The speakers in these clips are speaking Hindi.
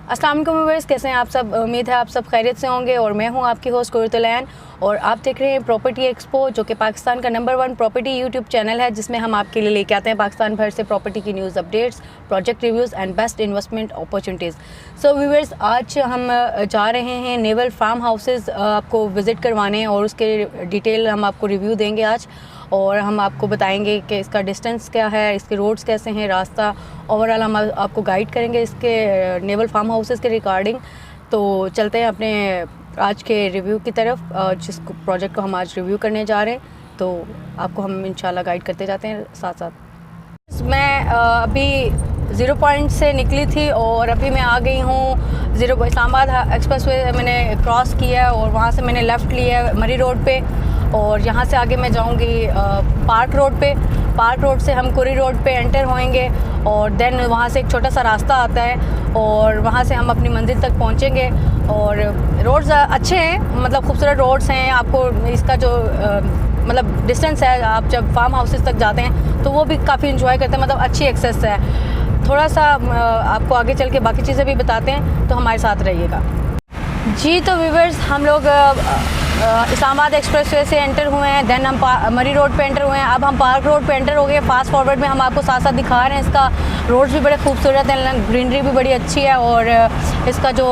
अस्सलाम वालेकुम व्यूअर्स, कैसे हैं आप सब। उम्मीद है आप सब खैरियत से होंगे और मैं हूं आपकी होस्ट कुरतुलैन और आप देख रहे हैं प्रॉपर्टी एक्सपो, जो कि पाकिस्तान का नंबर 1 प्रॉपर्टी यूट्यूब चैनल है, जिसमें हम आपके लिए लेके आते हैं पाकिस्तान भर से प्रॉपर्टी की news updates, project reviews and best investment opportunities. So viewers, आज हम जा रहे हैं नेवल फार्म हाउसेज़ आपको विज़िट करवाने और उसके डिटेल हम आपको रिव्यू देंगे आज, और हम आपको बताएंगे कि इसका डिस्टेंस क्या है, इसके रोड्स कैसे हैं, रास्ता ओवरऑल हम आपको गाइड करेंगे इसके नेवल फार्म हाउसेस के रिगार्डिंग। तो चलते हैं अपने आज के रिव्यू की तरफ, जिस प्रोजेक्ट को हम आज रिव्यू करने जा रहे हैं, तो आपको हम इंशाल्लाह गाइड करते जाते हैं साथ साथ। मैं अभी 0 पॉइंट से निकली थी और अभी मैं आ गई हूँ इस्लामाबाद एक्सप्रेस वे मैंने क्रॉस किया और वहाँ से मैंने लेफ़्ट लिया है मरी रोड पे, और यहाँ से आगे मैं जाऊँगी पार्क रोड पे। पार्क रोड से हम कुरी रोड पे एंटर होएंगे और देन वहाँ से एक छोटा सा रास्ता आता है और वहाँ से हम अपनी मंजिल तक पहुँचेंगे। और रोड्स अच्छे हैं, मतलब खूबसूरत रोड्स हैं। आपको इसका जो मतलब डिस्टेंस है, आप जब फार्म हाउसेस तक जाते हैं तो वो भी काफ़ी इंजॉय करते हैं, मतलब अच्छी एक्सेस है। थोड़ा सा आपको आगे चल के बाकी चीज़ें भी बताते हैं, तो हमारे साथ रहिएगा जी। तो व्यूअर्स, हम लोग इस्लामाबाद एक्सप्रेस वे से एंटर हुए हैं, देन हम मरी रोड पे एंटर हुए हैं, अब हम पार्क रोड पे एंटर हो गए। फास्ट फॉरवर्ड में हम आपको साथ साथ दिखा रहे हैं, इसका रोड्स भी बड़े खूबसूरत हैं, ग्रीनरी भी बड़ी अच्छी है, और इसका जो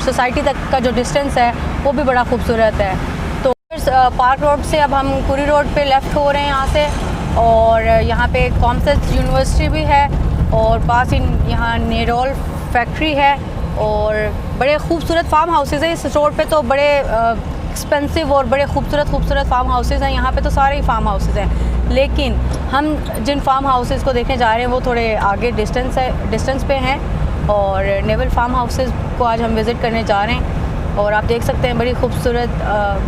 सोसाइटी तक का जो डिस्टेंस है वो भी बड़ा खूबसूरत है। तो पार्क रोड से अब हम कुरी रोड पे लेफ़्ट हो रहे हैं यहाँ से, और यहाँ पे कॉमर्स यूनिवर्सिटी भी है और पास ही यहाँ नेरोल फैक्ट्री है, और बड़े खूबसूरत फार्म हाउसेज़ हैं इस रोड पे। तो बड़े एक्सपेंसिव और बड़े खूबसूरत फार्म हाउसेज़ हैं यहाँ पे, तो सारे ही फार्म हाउसेज़ हैं। लेकिन हम जिन फार्म हाउसेज़ को देखने जा रहे हैं वो थोड़े आगे डिस्टेंस पे हैं, और नेवल फार्म हाउसेज़ को आज हम विज़िट करने जा रहे हैं। और आप देख सकते हैं बड़ी खूबसूरत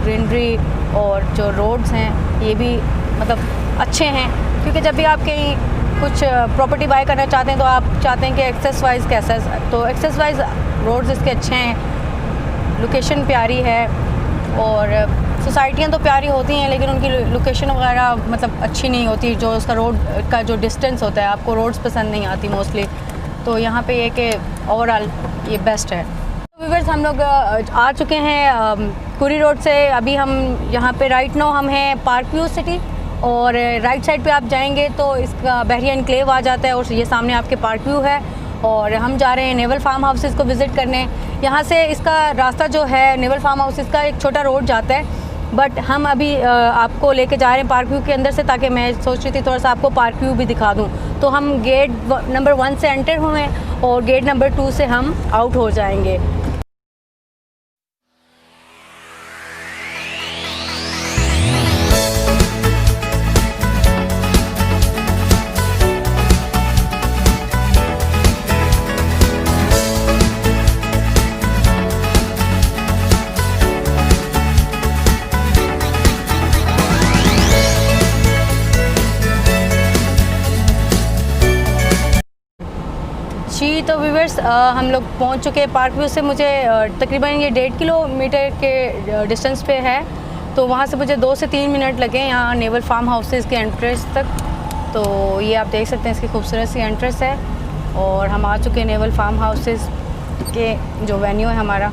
ग्रीनरी, और जो रोड्स हैं ये भी मतलब अच्छे हैं, क्योंकि जब भी आप कहीं कुछ प्रॉपर्टी बाय करना चाहते हैं तो आप चाहते हैं कि एक्सेस वाइज कैसा है, तो एक्सेस वाइज रोड्स इसके अच्छे हैं, लोकेशन प्यारी है, और सोसाइटियाँ तो प्यारी होती हैं लेकिन उनकी लोकेशन वगैरह मतलब अच्छी नहीं होती। जो उसका रोड का जो डिस्टेंस होता है, आपको रोड्स पसंद नहीं आती मोस्टली, तो यहाँ पे ये कि ओवरऑल ये बेस्ट है। व्यूअर्स, हम लोग आ चुके हैं कुरी रोड से। अभी हम यहाँ पे राइट नाउ हम हैं पार्क व्यू सिटी, और राइट साइड पे आप जाएंगे तो इसका बहरिया इनक्लेव आ जाता है, और ये सामने आपके पार्क व्यू है। और हम जा रहे हैं नेवल फार्म हाउसेस को विज़िट करने। यहाँ से इसका रास्ता जो है नेवल फार्म हाउसेस का एक छोटा रोड जाता है, बट हम अभी आपको लेके जा रहे हैं पार्क व्यू के अंदर से, ताकि मैं सोच रही थी थोड़ा सा आपको पार्क व्यू भी दिखा दूँ। तो हम गेट नंबर 1 से एंटर हुए और गेट नंबर 2 से हम आउट हो जाएंगे। जी, तो व्यूअर्स, हम लोग पहुंच चुके हैं पार्क व्यू से। मुझे तकरीबन ये 1.5 किलोमीटर के डिस्टेंस पे है, तो वहाँ से मुझे 2 से 3 मिनट लगे यहाँ नेवल फार्म हाउसेस के एंट्रेंस तक। तो ये आप देख सकते हैं, इसकी खूबसूरत सी एंट्रेंस है, और हम आ चुके हैं नेवल फार्म हाउसेस के जो वेन्यू है हमारा।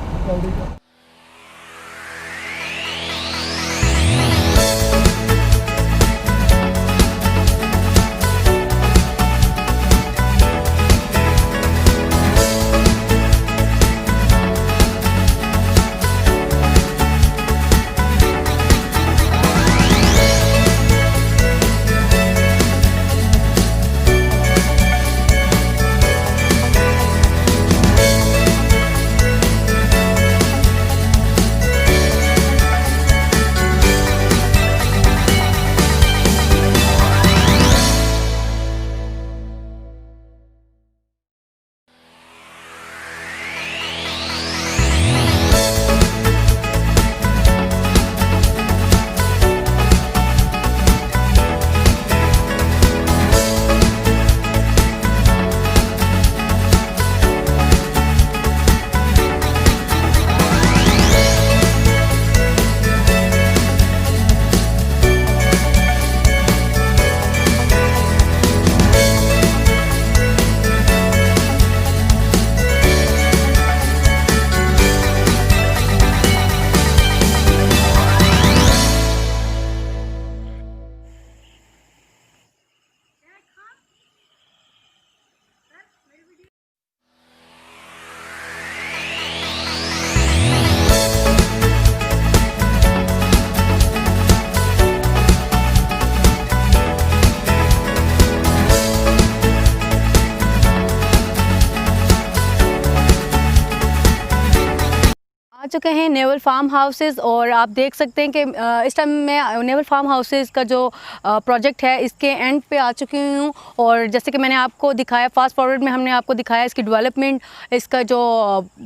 आ चुके हैं नेवल फार्म हाउसेस और आप देख सकते हैं कि इस टाइम मैं नेवल फार्म हाउसेस का जो प्रोजेक्ट है इसके एंड पे आ चुकी हूँ। और जैसे कि मैंने आपको दिखाया, फास्ट फॉरवर्ड में हमने आपको दिखाया इसकी डेवलपमेंट, इसका जो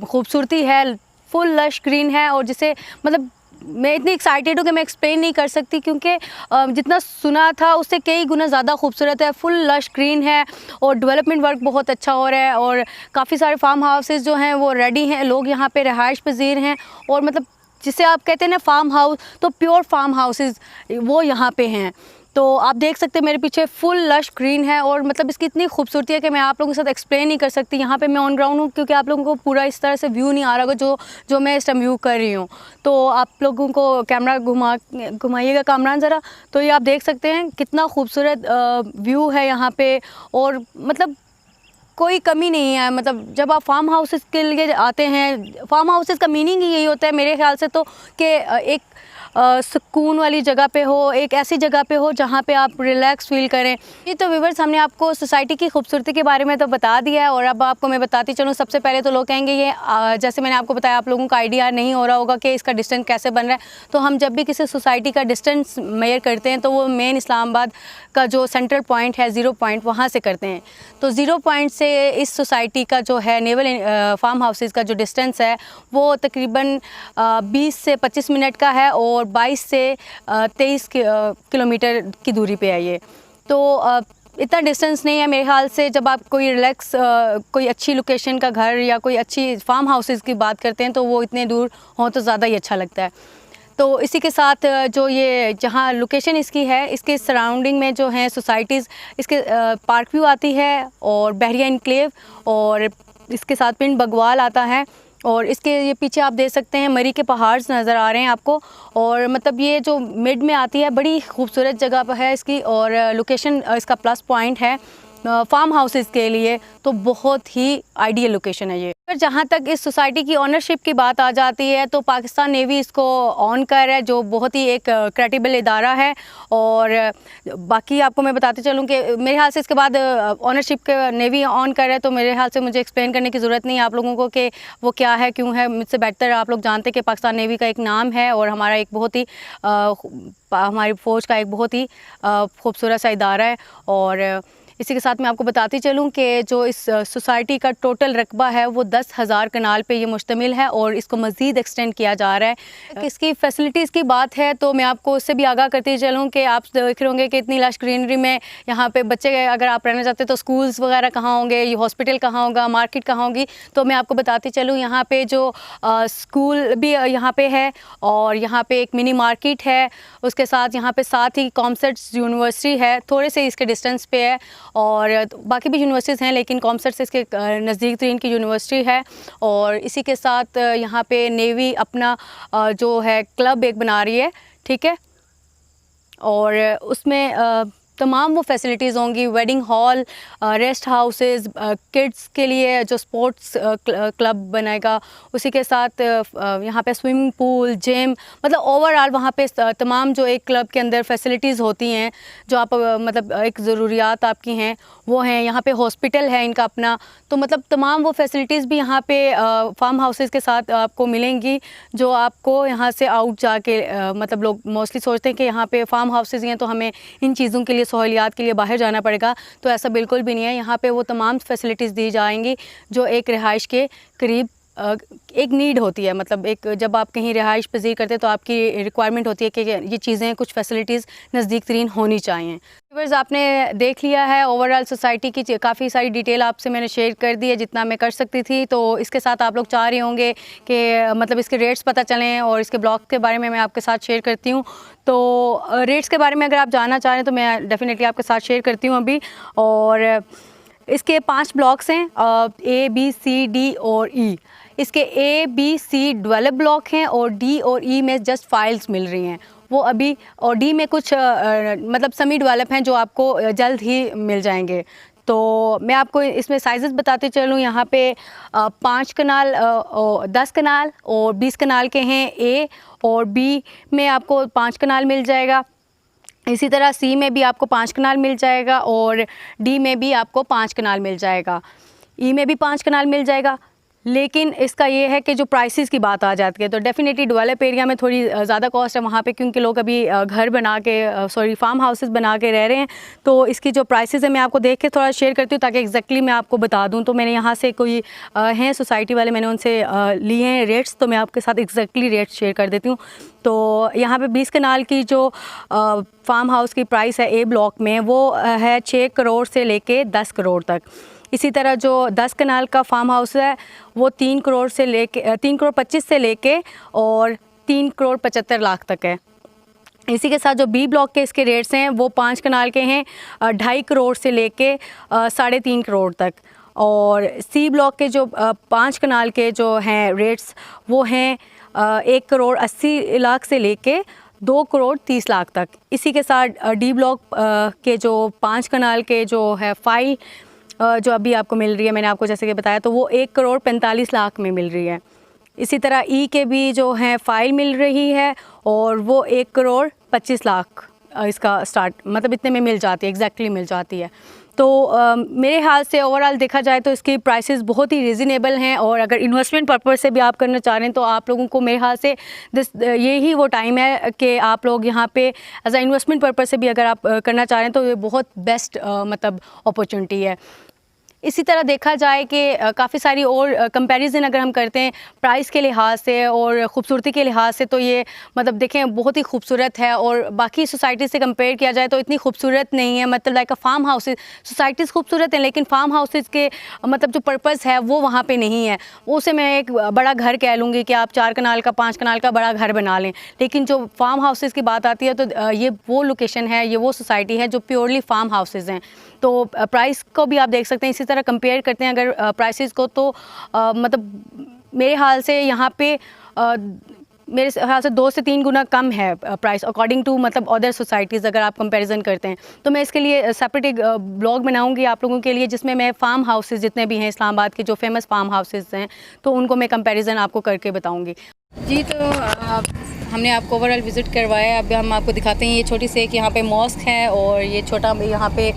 खूबसूरती है, फुल लश ग्रीन है। और जिसे मतलब मैं इतनी एक्साइटेड हूँ कि मैं एक्सप्लेन नहीं कर सकती, क्योंकि जितना सुना था उससे कई गुना ज़्यादा खूबसूरत है, फुल लश ग्रीन है और डेवलपमेंट वर्क बहुत अच्छा हो रहा है। और काफ़ी सारे फार्म हाउसेस जो हैं वो रेडी हैं, लोग यहाँ पे रहायश पजीर हैं। और मतलब जिसे आप कहते हैं ना फार्म हाउस, तो प्योर फार्म हाउसेस वो यहाँ पे हैं। तो आप देख सकते हैं मेरे पीछे फुल लश ग्रीन है और मतलब इसकी इतनी खूबसूरती है कि मैं आप लोगों के साथ एक्सप्लेन नहीं कर सकती। यहाँ पे मैं ऑन ग्राउंड हूँ, क्योंकि आप लोगों को पूरा इस तरह से व्यू नहीं आ रहा होगा जो मैं इस टाइम व्यू कर रही हूँ। तो आप लोगों को कैमरा घुमाइएगा कामरान ज़रा, तो ये आप देख सकते हैं कितना खूबसूरत व्यू है यहाँ पे। और मतलब कोई कमी नहीं है। मतलब जब आप फार्म हाउसेस के लिए आते हैं, फार्म हाउसेस का मीनिंग ही यही होता है मेरे ख्याल से, तो कि एक सुकून वाली जगह पे हो, एक ऐसी जगह पे हो जहाँ पे आप रिलैक्स फील करें। ये तो व्यूअर्स हमने आपको सोसाइटी की खूबसूरती के बारे में तो बता दिया है, और अब आपको मैं बताती चलूँ। सबसे पहले तो लोग कहेंगे ये जैसे मैंने आपको बताया, आप लोगों का आइडिया नहीं हो रहा होगा कि इसका डिस्टेंस कैसे बन रहा है। तो हम जब भी किसी सोसाइटी का डिस्टेंस मेजर करते हैं तो वो मेन इस्लामाबाद का जो सेंट्रल पॉइंट है, 0 पॉइंट, वहाँ से करते हैं। तो 0 पॉइंट से इस सोसाइटी का जो है नेवल फार्म हाउसेस का जो डिस्टेंस है वो तकरीबन 20 से 25 मिनट का है और 22 से 23 किलोमीटर की दूरी पे है ये। तो इतना डिस्टेंस नहीं है मेरे ख्याल से। जब आप कोई रिलैक्स कोई अच्छी लोकेशन का घर या कोई अच्छी फार्म हाउसेस की बात करते हैं तो वो इतने दूर हों तो ज़्यादा ही अच्छा लगता है। तो इसी के साथ जो ये जहाँ लोकेशन इसकी है, इसके सराउंडिंग में जो हैं सोसाइटीज़, इसके पार्क व्यू आती है और बहरिया इनक्लेव, और इसके साथ पिंड बगवाल आता है। और इसके ये पीछे आप देख सकते हैं मरी के पहाड़ नज़र आ रहे हैं आपको। और मतलब ये जो मिड में आती है, बड़ी खूबसूरत जगह पर है इसकी, और लोकेशन इसका प्लस पॉइंट है फार्म हाउसेस के लिए, तो बहुत ही आइडियल लोकेशन है ये। पर जहाँ तक इस सोसाइटी की ओनरशिप की बात आ जाती है तो पाकिस्तान नेवी इसको ऑन कर है, जो बहुत ही एक क्रेडिबल इदारा है। और बाकी आपको मैं बताते चलूँ कि मेरे ख्याल से इसके बाद ओनरशिप के नेवी ऑन कर है, तो मेरे ख्याल से मुझे एक्सप्लेन करने की ज़रूरत नहीं है आप लोगों को कि वो क्या है, क्यों है। मुझसे बेहतर आप लोग जानते हैं कि पाकिस्तान नेवी का एक नाम है और हमारा एक बहुत ही हमारी फ़ौज का एक बहुत ही खूबसूरत सा इदारा है। और इसी के साथ मैं आपको बताती चलूँ कि जो इस सोसाइटी का टोटल रकबा है वो 10,000 कनाल पे ये मुश्तमिल है और इसको मज़ीद एक्सटेंड किया जा रहा है। इसकी फ़ैसिलिटीज़ की बात है तो मैं आपको उससे भी आगाह करती चलूँ कि आप देख रहे होंगे कि इतनी लश ग्रीनरी में यहाँ पे बच्चे अगर आप रहना चाहते तो स्कूल्स वगैरह कहाँ होंगे, ये हॉस्पिटल कहाँ होगा, मार्केट कहाँ होगी। तो मैं आपको बताती चलूँ यहाँ पे जो स्कूल भी यहाँ पे है और यहाँ पे एक मिनी मार्केट है। उसके साथ यहाँ पे साथ ही कॉमसर्ट्स यूनिवर्सिटी है, थोड़े से इसके डिस्टेंस पे है। और बाकी भी यूनिवर्सिटीज़ हैं लेकिन कॉमसर्ट्स इसके नज़दीक तरीन की यूनिवर्सिटी है। और इसी के साथ यहाँ पे नेवी अपना जो है क्लब एक बना रही है, ठीक है। और उसमें तमाम वो फैसिलिटीज़ होंगी, wedding hall, rest houses, kids के लिए जो स्पोर्ट्स क्लब बनेगा, उसी के साथ यहाँ पे स्विमिंग पूल, जिम, मतलब ओवरऑल वहाँ पे तमाम जो एक क्लब के अंदर फैसिलिटीज़ होती हैं जो आप मतलब एक ज़रूरियात आपकी हैं वो हैं। यहाँ पे हॉस्पिटल है इनका अपना, तो मतलब तमाम वो फैसिलिटीज़ भी यहाँ पे फार्म हाउसेस के साथ आपको मिलेंगी, जो आपको यहाँ से आउट जाके मतलब लोग मोस्टली सोचते हैं कि यहाँ पे फार्म हाउसेस हैं तो हमें इन चीज़ों के लिए, सहूलियात के लिए बाहर जाना पड़ेगा। तो ऐसा बिल्कुल भी नहीं है। यहाँ पे वो तमाम फैसिलिटीज़ दी जाएंगी जो एक रिहाइश के करीब एक नीड होती है। मतलब एक जब आप कहीं रिहाइश पजीर करते हैं तो आपकी रिक्वायरमेंट होती है कि ये चीज़ें, कुछ फैसिलिटीज़ नज़दीक तरीन होनी चाहिए। व्यूअर्स, आपने देख लिया है ओवरऑल सोसाइटी की काफ़ी सारी डिटेल आपसे मैंने शेयर कर दी है जितना मैं कर सकती थी। तो इसके साथ आप लोग चाह रहे होंगे कि मतलब इसके रेट्स पता चलें और इसके ब्लॉक के बारे में मैं आपके साथ शेयर करती हूँ। तो रेट्स के बारे में अगर आप जानना चाह रहे हैं तो मैं डेफिनेटली आपके साथ शेयर करती हूँ अभी। और इसके 5 ब्लॉक्स हैं, A, B, C, D और E। इसके A, B, C develop block हैं और D और E में जस्ट फाइल्स मिल रही हैं वो अभी, और D में कुछ मतलब सेमी डेवलप हैं जो आपको जल्द ही मिल जाएंगे। तो मैं आपको इसमें साइज़ बताते चलूँ। यहाँ पे 5 कनाल, 10 कनाल और 20 कनाल के हैं A, और B में आपको 5 कनाल मिल जाएगा। इसी तरह C में भी आपको 5 कनाल मिल जाएगा और D में भी आपको 5 कनाल मिल जाएगा। E में भी 5 कनाल मिल जाएगा। लेकिन इसका ये है कि जो प्राइसेस की बात आ जाती है तो डेफ़िनेटली डेवलप एरिया में थोड़ी ज़्यादा कॉस्ट है वहाँ पे, क्योंकि लोग अभी घर बना के फार्म हाउसेस बना के रह रहे हैं। तो इसकी जो प्राइसेस है मैं आपको देख के थोड़ा शेयर करती हूँ ताकि एग्जैक्टली मैं आपको बता दूँ। तो मैंने यहाँ से कोई हैं सोसाइटी वाले, मैंने उनसे लिए हैं रेट्स, तो मैं आपके साथ एग्जैक्टली रेट शेयर कर देती हूँ। तो यहाँ पे 20 कनाल की जो फार्म हाउस की प्राइस है ए ब्लॉक में वो है 6 करोड़ से लेके 10 करोड़ तक। इसी तरह जो 10 कनाल का फार्म हाउस है वो 3 करोड़ 25 से लेके और 3 करोड़ 75 लाख तक है। इसी के साथ जो बी ब्लॉक के इसके रेट्स हैं वो 5 कनाल के हैं 2.5 करोड़ से लेके 3.5 करोड़ तक। और सी ब्लॉक के जो 5 कनाल के जो हैं रेट्स वो हैं 1 करोड़ 80 लाख से लेके 2 करोड़ 30 लाख तक। इसी के साथ डी ब्लॉक के जो 5 कनाल के जो है फाइल जो अभी आपको मिल रही है, मैंने आपको जैसे कि बताया, तो वो 1 करोड़ 45 लाख में मिल रही है। इसी तरह ई के भी जो है फाइल मिल रही है और वो 1 करोड़ 25 लाख इसका स्टार्ट मतलब इतने में मिल जाती है, एग्जैक्टली मिल जाती है। तो मेरे ख्याल से ओवरऑल देखा जाए तो इसकी प्राइसेस बहुत ही रीज़नेबल हैं। और अगर इन्वेस्टमेंट पर्पज़ से भी आप करना चाह रहे हैं तो आप लोगों को मेरे ख्याल से यही वो टाइम है कि आप लोग यहाँ पे एज अ इन्वेस्टमेंट पर्पज़ से भी अगर आप करना चाह रहे हैं तो ये बहुत बेस्ट मतलब अपॉर्चुनिटी है। इसी तरह देखा जाए कि काफ़ी सारी और कंपैरिजन अगर हम करते हैं प्राइस के लिहाज से और ख़ूबसूरती के लिहाज से, तो ये मतलब देखें बहुत ही खूबसूरत है। और बाकी सोसाइटी से कंपेयर किया जाए तो इतनी खूबसूरत नहीं है, मतलब लाइक फार्म हाउसेस। सोसाइटीज़ खूबसूरत हैं लेकिन फार्म हाउसेस के मतलब जो पर्पज़ है वो वहाँ पे नहीं है। उसे मैं एक बड़ा घर कह लूँगी कि आप 4 कनाल का 5 कनाल का बड़ा घर बना लें, लेकिन जो फार्म हाउसेस की बात आती है तो ये वो लोकेशन है, ये वो सोसाइटी है जो प्योरली फार्म हाउसेस हैं। तो प्राइस को भी आप देख सकते हैं। इसी तरह कंपेयर करते हैं अगर प्राइसेस को तो मतलब मेरे ख्याल से यहाँ पे मेरे ख्याल से 2 से 3 गुना कम है प्राइस अकॉर्डिंग टू मतलब अदर सोसाइटीज़ अगर आप कंपैरिजन करते हैं। तो मैं इसके लिए सेपरेट एक ब्लॉग बनाऊंगी आप लोगों के लिए जिसमें मैं फार्म हाउसेस जितने भी हैं इस्लामाबाद के जो फेमस फार्म हाउसेस हैं तो उनको मैं कंपैरिजन आपको करके बताऊंगी। जी, तो हमने आपको ओवरऑल विज़िट करवाया है। अब हम आपको दिखाते हैं ये छोटी सी एक यहाँ पे मॉस्क है और ये छोटा यहाँ पे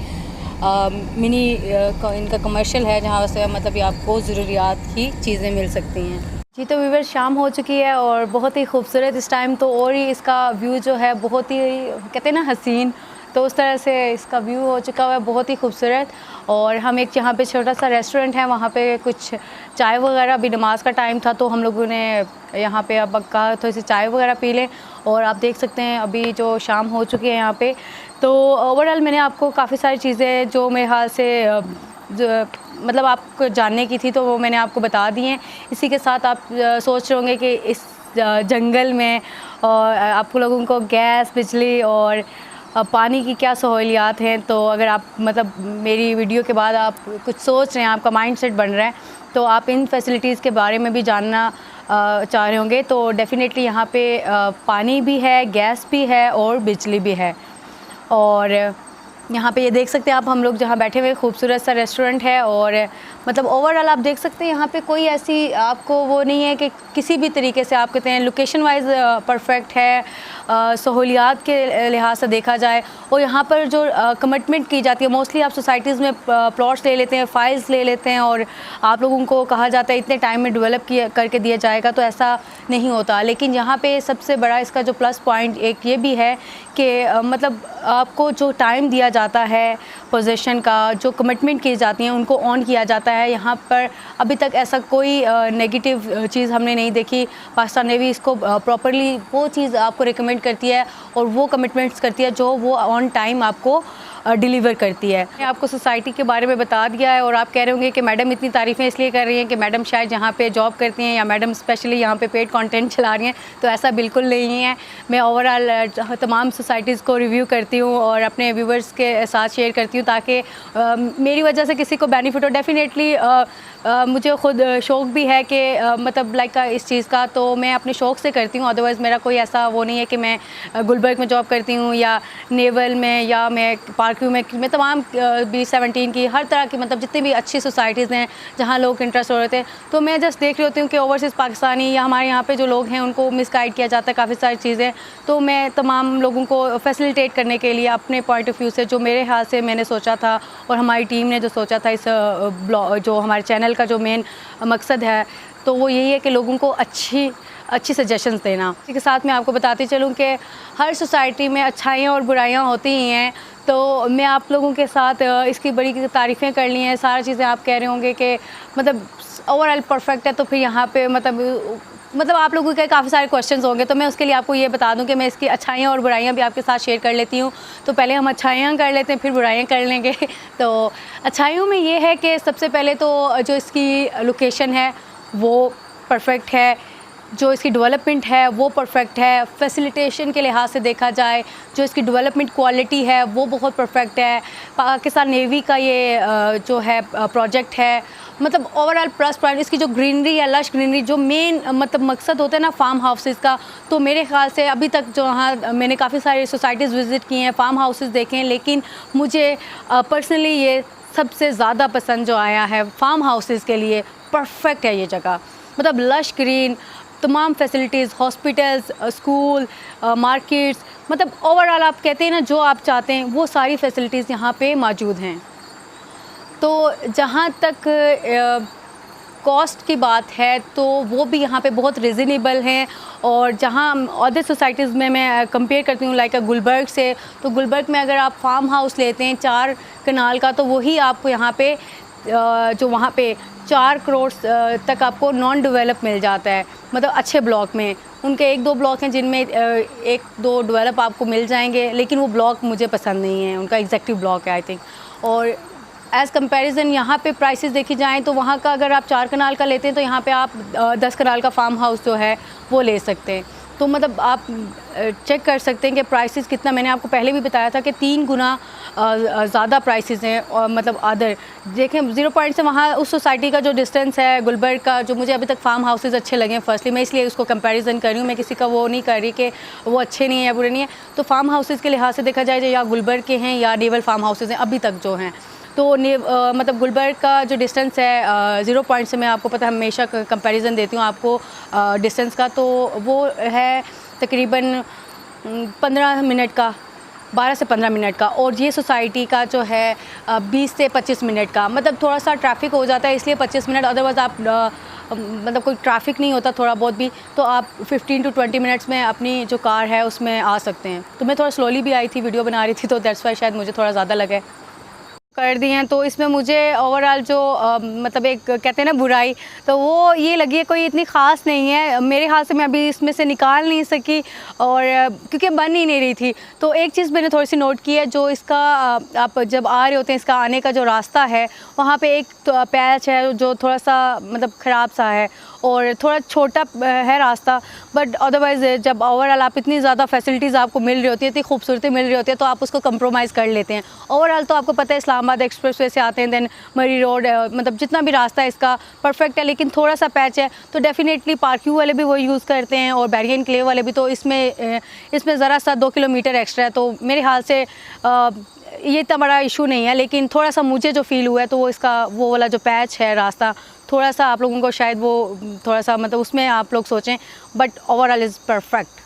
मिनी इनका कमर्शियल है जहाँ से मतलब ये आपको ज़रूरियात की चीज़ें मिल सकती हैं। जी, तो व्यूअर शाम हो चुकी है और बहुत ही खूबसूरत इस टाइम तो और ही इसका व्यू जो है बहुत ही कहते हैं ना हसीन, तो उस तरह से इसका व्यू हो चुका हुआ है बहुत ही खूबसूरत। और हम एक यहाँ पे छोटा सा रेस्टोरेंट है वहाँ पे कुछ चाय वगैरह, अभी नमाज का टाइम था तो हम लोगों ने यहाँ पे अब कहा थोड़ी सी चाय वगैरह पी लें। और आप देख सकते हैं अभी जो शाम हो चुकी है यहाँ पे। तो ओवरऑल मैंने आपको काफ़ी सारी चीज़ें जो मेरे ख्याल से जो मतलब आपको जानने की थी तो वो मैंने आपको बता दी हैं। इसी के साथ आप सोच रहे होंगे कि इस जंगल में आप लोगों को गैस, बिजली और पानी की क्या सहूलियात हैं। तो अगर आप मतलब मेरी वीडियो के बाद आप कुछ सोच रहे हैं, आपका माइंडसेट बन रहा है तो आप इन फैसिलिटीज़ के बारे में भी जानना चाह रहे होंगे तो डेफ़िनेटली यहाँ पे पानी भी है, गैस भी है और बिजली भी है। और यहाँ पे ये देख सकते हैं आप हम लोग जहाँ बैठे हुए खूबसूरत सा रेस्टोरेंट है। और मतलब ओवरऑल आप देख सकते हैं यहाँ पे कोई ऐसी आपको वो नहीं है कि किसी भी तरीके से आप कहते हैं लोकेशन वाइज परफेक्ट है, सहूलियात के लिहाज से देखा जाए। और यहाँ पर जो कमिटमेंट की जाती है मोस्टली आप सोसाइटीज़ में प्लॉट्स ले लेते हैं, फाइल्स ले लेते हैं और आप लोगों को कहा जाता है इतने टाइम में डेवलप करके दिया जाएगा, तो ऐसा नहीं होता। लेकिन यहाँ पे सबसे बड़ा इसका जो प्लस पॉइंट एक ये भी है कि मतलब आपको जो टाइम दिया जाता है पोजीशन का, जो कमिटमेंट की जाती हैं उनको ऑन किया जाता है। यहाँ पर अभी तक ऐसा कोई नेगेटिव चीज़ हमने नहीं देखी। पाकिस्तान नेवी इसको प्रॉपरली वो चीज़ आपको रिकमेंड करती है और वो कमिटमेंट्स करती है जो वो ऑन टाइम आपको डिलीवर करती है। मैं आपको सोसाइटी के बारे में बता दिया है और आप कह रहे होंगे कि मैडम इतनी तारीफ़ें इसलिए कर रही हैं कि मैडम शायद यहाँ पे जॉब करती हैं या मैडम स्पेशली यहाँ पे पेड कंटेंट चला रही हैं, तो ऐसा बिल्कुल नहीं है। मैं ओवरऑल तमाम सोसाइटीज़ को रिव्यू करती हूँ और अपने व्यूवर्स के साथ शेयर करती हूँ ताकि मेरी वजह से किसी को बेनिफिट हो। डेफ़िनेटली मुझे ख़ुद शौक़ भी है कि मतलब लाइक इस चीज़ का, तो मैं अपने शौक़ से करती हूँ। अदरवाइज़ मेरा कोई ऐसा वो नहीं है कि मैं गुलबर्ग में जॉब करती हूँ या नेवल में या मैं पार्क व्यू में तमाम B17 की हर तरह की मतलब जितनी भी अच्छी सोसाइटीज़ हैं जहाँ लोग इंटरेस्ट हो रहे थे, तो मैं जस्ट देख रही होती हूँ कि ओवरसीज़ पाकिस्तानी या हमारे यहाँ पे जो लोग हैं उनको मिसगाइड किया जाता है काफ़ी सारी चीज़ें। तो मैं तमाम लोगों को फैसिलिटेट करने के लिए अपने पॉइंट ऑफ व्यू से जो मेरे हाथ से मैंने सोचा था और हमारी टीम ने जो सोचा था, इस जो हमारे चैनल का जो मेन मकसद है तो वो यही है कि लोगों को अच्छी सजेशंस देना। इसी के साथ मैं आपको बताती चलूँ कि हर सोसाइटी में अच्छाइयाँ और बुराइयाँ होती ही हैं, तो मैं आप लोगों के साथ इसकी बड़ी तारीफ़ें कर ली हैं। सारी चीज़ें आप कह रहे होंगे कि मतलब ओवरऑल परफेक्ट है, तो फिर यहाँ पे मतलब आप लोगों के काफ़ी सारे क्वेश्चंस होंगे, तो मैं उसके लिए आपको ये बता दूं कि मैं इसकी अच्छाइयाँ और बुराइयाँ भी आपके साथ शेयर कर लेती हूँ। तो पहले हम अच्छाइयाँ कर लेते हैं, फिर बुराइयाँ कर लेंगे। तो अच्छाइयों में ये है कि सबसे पहले तो जो इसकी लोकेशन है वो परफेक्ट है, जो इसकी डेवलपमेंट है वो परफेक्ट है, फैसिलिटेशन के लिहाज से देखा जाए जो इसकी डेवलपमेंट क्वालिटी है वो बहुत परफेक्ट है। पाकिस्तान नेवी का ये जो है प्रोजेक्ट है, मतलब ओवरऑल प्लस पॉइंट इसकी जो ग्रीनरी है, लश ग्रीनरी, जो मेन मतलब मकसद होता है ना फार्म हाउसेस का, तो मेरे ख़्याल से अभी तक जो वहाँ मैंने काफ़ी सारी सोसाइटीज़ विज़िट की हैं, फार्म हाउसेस देखे हैं, लेकिन मुझे पर्सनली ये सबसे ज़्यादा पसंद जो आया है फार्म हाउसेस के लिए परफेक्ट है ये जगह। मतलब लश ग्रीन, तमाम फैसिलिटीज़, हॉस्पिटल्स, स्कूल, मार्केट्स, मतलब ओवरऑल आप कहते हैं ना जो आप चाहते हैं वो सारी फैसिलिटीज़ यहाँ पे मौजूद हैं। तो जहाँ तक कॉस्ट की बात है तो वो भी यहाँ पे बहुत रिजनेबल हैं, और जहाँ अदर सोसाइटीज़ में मैं कंपेयर करती हूँ लाइक गुलबर्ग से, तो गुलबर्ग में अगर आप फार्म हाउस लेते हैं 4 कनाल का, तो वही आपको यहाँ पे जो वहाँ पे 4 करोड़ तक आपको नॉन डेवलप मिल जाता है। मतलब अच्छे ब्लॉक में उनके 1-2 ब्लॉक हैं जिनमें 1-2 डेवलप आपको मिल जाएंगे, लेकिन वो ब्लॉक मुझे पसंद नहीं है, उनका एग्जेक्टिव ब्लॉक है आई थिंक। और एज़ कंपैरिजन यहाँ पे प्राइसेस देखी जाएँ तो वहाँ का अगर आप 4 कनाल का लेते हैं तो यहाँ पे आप 10 कनाल का फार्म हाउस जो है वो ले सकते हैं। तो मतलब आप चेक कर सकते हैं कि प्राइसेस कितना, मैंने आपको पहले भी बताया था कि 3 गुना ज़्यादा प्राइसेस हैं। और मतलब अदर देखें 0 पॉइंट से वहाँ उस सोसाइटी का जो डिस्टेंस है गुलबर्ग का, जो मुझे अभी तक फार्म हाउसेस अच्छे लगे फर्स्टली, मैं इसलिए उसको कंपैरिजन कर रही हूँ, मैं किसी का वो नहीं कर रही कि वो अच्छे नहीं है या बुरे नहीं है। तो फार्म हाउसेस के लिहाज से देखा जाए या गुलबर्ग के हैं या नेवल फार्म हाउसेस हैं अभी तक जो हैं, तो मतलब गुलबर्ग का जो डिस्टेंस है 0 पॉइंट से, मैं आपको पता है हमेशा कंपैरिजन देती हूँ आपको डिस्टेंस का, तो वो है तकरीबन 15 मिनट का, 12 से 15 मिनट का। और ये सोसाइटी का जो है 20 से 25 मिनट का, मतलब थोड़ा सा ट्रैफिक हो जाता है इसलिए 25 मिनट, अदरवाइज़ आप मतलब कोई ट्रैफिक नहीं होता थोड़ा बहुत भी, तो आप 15 to 20 मिनट्स में अपनी जो कार है उसमें आ सकते हैं। तो मैं थोड़ा स्लोली भी आई थी, वीडियो बना रही थी, तो दैट्स वाई शायद मुझे थोड़ा ज़्यादा लगे कर दी हैं। तो इसमें मुझे ओवरऑल जो मतलब एक कहते हैं ना बुराई, तो वो ये लगी है कोई इतनी ख़ास नहीं है मेरे हाथ से, मैं अभी इसमें से निकाल नहीं सकी, और क्योंकि बन ही नहीं रही थी। तो एक चीज़ मैंने थोड़ी सी नोट की है, जो इसका आप जब आ रहे होते हैं इसका आने का जो रास्ता है वहाँ पे एक पैच है जो थोड़ा सा मतलब ख़राब सा है और थोड़ा छोटा है रास्ता, बट अदरवाइज़ जब ओवरऑल आप इतनी ज़्यादा फैसिलिटीज़ आपको मिल रही होती है, इतनी खूबसूरती मिल रही होती है, तो आप उसको कंप्रोमाइज़ कर लेते हैं। ओवरऑल तो आपको पता है इस्लामाबाद एक्सप्रेसवे से आते हैं, देन मरी रोड, मतलब जितना भी रास्ता है इसका परफेक्ट है, लेकिन थोड़ा सा पैच है, तो डेफिनेटली पार्क्यू वाले भी वो यूज़ करते हैं और बैरियन क्ले वाले भी, तो इसमें ज़रा सा 2 किलोमीटर एक्स्ट्रा है। तो मेरे ख्याल से ये इतना बड़ा इशू नहीं है, लेकिन थोड़ा सा मुझे जो फील हुआ है तो वो इसका वो वाला जो पैच है रास्ता, थोड़ा सा आप लोगों को शायद वो थोड़ा सा मतलब उसमें आप लोग सोचें, बट ओवरऑल इज़ परफेक्ट।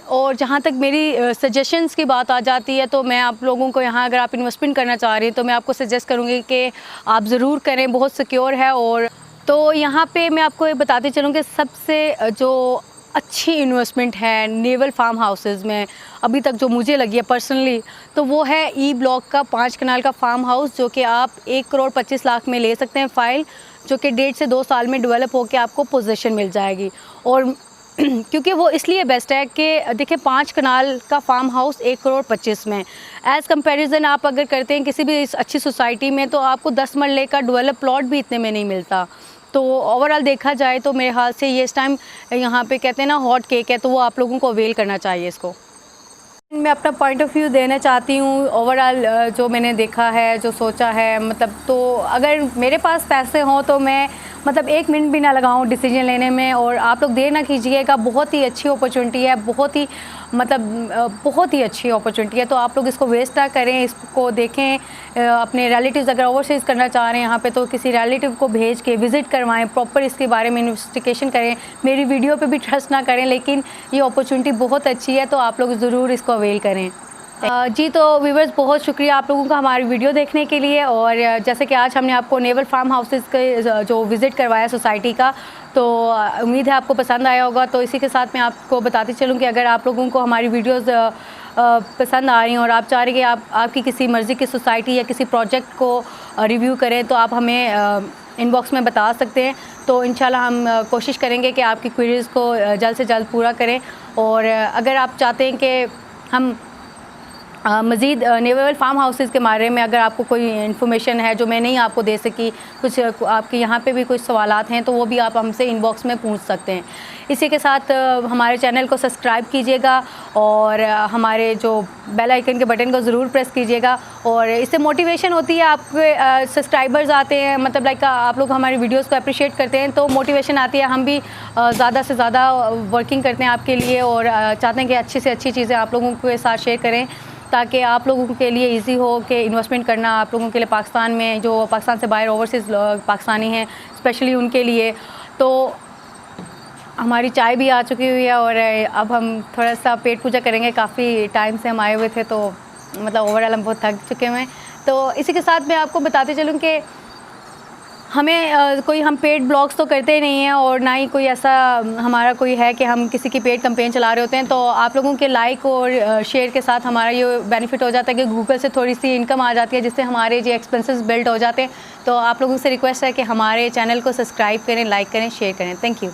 और जहाँ तक मेरी सजेशंस की बात आ जाती है, तो मैं आप लोगों को यहाँ अगर आप इन्वेस्टमेंट करना चाह रही हैं तो मैं आपको सजेस्ट करूँगी कि आप ज़रूर करें, बहुत सिक्योर है। और तो यहाँ पे मैं आपको ये बताती चलूँ कि सबसे जो अच्छी इन्वेस्टमेंट है नेवल फार्म हाउसेस में अभी तक जो मुझे लगी है पर्सनली, तो वो है ई ब्लॉक का 5 कनाल का फार्म हाउस, जो कि आप 1 करोड़ 25 लाख में ले सकते हैं फाइल, जो कि 1.5 से 2 साल में डेवलप होकर आपको पोजीशन मिल जाएगी। और क्योंकि वो इसलिए बेस्ट है कि देखिए 5 कनाल का फार्म हाउस 1 करोड़ 25 में, एज़ कंपैरिजन आप अगर करते हैं किसी भी अच्छी सोसाइटी में, तो आपको 10 मरले का डेवलप प्लॉट भी इतने में नहीं मिलता। तो ओवरऑल देखा जाए तो मेरे हाल से ये इस टाइम यहाँ पे कहते हैं ना हॉट केक है, तो वो आप लोगों को अवेल करना चाहिए इसको। मैं अपना पॉइंट ऑफ व्यू देना चाहती हूँ ओवरऑल जो मैंने देखा है, जो सोचा है, मतलब तो अगर मेरे पास पैसे हों तो मैं मतलब 1 मिनट भी ना लगाऊं डिसीजन लेने में, और आप लोग देर ना कीजिएगा। बहुत ही अच्छी अपॉर्चुनिटी है, बहुत ही मतलब बहुत ही अच्छी अपॉर्चुनिटी है, तो आप लोग इसको वेस्ट ना करें, इसको देखें। अपने रिलेटिव्स अगर ओवरसीज़ करना चाह रहे हैं यहाँ पे, तो किसी रिलेटिव को भेज के विज़िट करवाएं, प्रॉपर इसके बारे में इन्वेस्टिगेशन करें। मेरी वीडियो पे भी ट्रस्ट ना करें, लेकिन ये अपॉर्चुनिटी बहुत अच्छी है, तो आप लोग ज़रूर इसको अवेल करें। जी, तो व्यूवर्स बहुत शुक्रिया आप लोगों का हमारी वीडियो देखने के लिए। और जैसे कि आज हमने आपको नेवल फार्म हाउसेस के जो विज़िट करवाया सोसाइटी का, तो उम्मीद है आपको पसंद आया होगा। तो इसी के साथ मैं आपको बताती चलूँ कि अगर आप लोगों को हमारी वीडियोस पसंद आ रही हैं और आप चाह रहे हैं कि आपकी किसी मर्ज़ी की सोसाइटी या किसी प्रोजेक्ट को रिव्यू करें, तो आप हमें इनबॉक्स में बता सकते हैं। तो इंशाल्लाह हम कोशिश करेंगे कि आपकी क्वेरीज़ को जल्द से जल्द पूरा करें। और अगर आप चाहते हैं कि हम मज़ीद नेवल फार्म हाउसेस के बारे में अगर आपको कोई इन्फॉर्मेशन है जो मैं नहीं आपको दे सकी, कुछ आपके यहाँ पे भी कुछ सवालात हैं, तो वो भी आप हमसे इनबॉक्स में पूछ सकते हैं। इसी के साथ हमारे चैनल को सब्सक्राइब कीजिएगा और हमारे जो बेल आइकन के बटन को ज़रूर प्रेस कीजिएगा। और इससे मोटिवेशन होती है, आपके सब्सक्राइबर्स आते हैं, मतलब लाइक आप लोग हमारी वीडियोस को अप्रिशिएट करते हैं, तो मोटिवेशन आती है। हम भी ज़्यादा से ज़्यादा वर्किंग करते हैं आपके लिए, और चाहते हैं कि अच्छी से अच्छी चीज़ें आप लोगों के साथ शेयर करें, ताकि आप लोगों के लिए इजी हो कि इन्वेस्टमेंट करना आप लोगों के लिए पाकिस्तान में, जो पाकिस्तान से बाहर ओवरसीज़ पाकिस्तानी हैं स्पेशली उनके लिए। तो हमारी चाय भी आ चुकी हुई है और अब हम थोड़ा सा पेट पूजा करेंगे। काफ़ी टाइम से हम आए हुए थे, तो मतलब ओवरऑल हम बहुत थक चुके हैं। तो इसी के साथ मैं आपको बताते चलूँ कि हमें कोई हम पेड ब्लॉग्स तो करते नहीं हैं, और ना ही कोई ऐसा हमारा कोई है कि हम किसी की पेड कैंपेन चला रहे होते हैं। तो आप लोगों के लाइक और शेयर के साथ हमारा ये बेनिफिट हो जाता है कि गूगल से थोड़ी सी इनकम आ जाती है, जिससे हमारे जो एक्सपेंसेस बिल्ड हो जाते हैं। तो आप लोगों से रिक्वेस्ट है कि हमारे चैनल को सब्सक्राइब करें, लाइक करें, शेयर करें। Thank you.